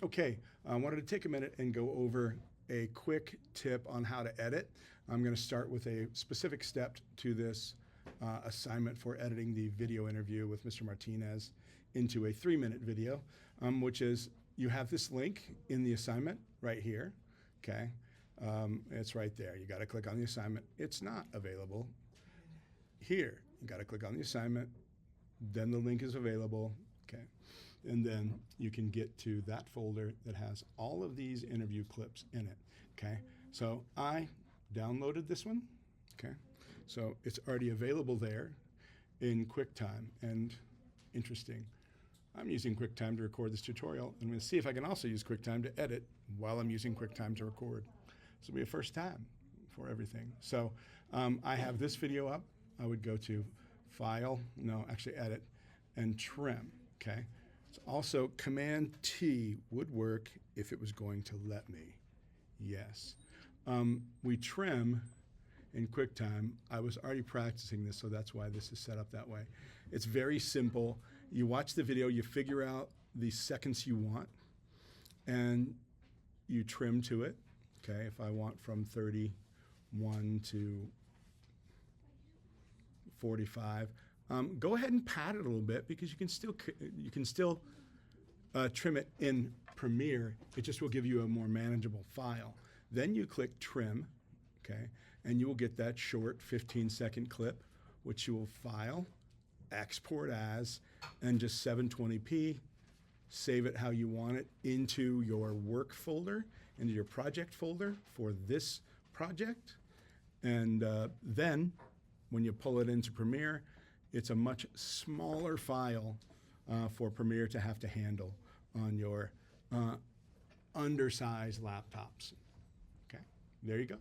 Okay, I wanted to take a minute and go over a quick tip on how to edit. I'm going to start with a specific step to this assignment for editing the video interview with Mr. Martinez into a 3-minute video, which is you have this link in the assignment right here. Okay, it's right there. You got to click on the assignment. It's not available here. You got to click on the assignment. Then the link is available. Okay, and then you can get to that folder that has all of these interview clips in it. Okay, so I downloaded this one. Okay, so it's already available there in Quicktime. And interesting, I'm using Quicktime to record this tutorial. I'm going to see if I can also use Quicktime to edit while I'm using Quicktime to record. This will be a first time for everything. So I have this video up. I would go to File, no, actually Edit, and Trim. Okay. It's also Command T would work if it was going to let me. Yes. We trim in QuickTime. I was already practicing this, so that's why this is set up that way. It's very simple. You watch the video, you figure out the seconds you want, and you trim to it. Okay. If I want from 31 to 45. Go ahead and pad it a little bit because you can still trim it in Premiere. It just will give you a more manageable file. Then you click Trim, okay, and you will get that short 15-second clip, which you will file, export as, and just 720p. Save it how you want it into your work folder, into your project folder for this project, and then when you pull it into Premiere, it's a much smaller file for Premiere to have to handle on your undersized laptops. Okay, there you go.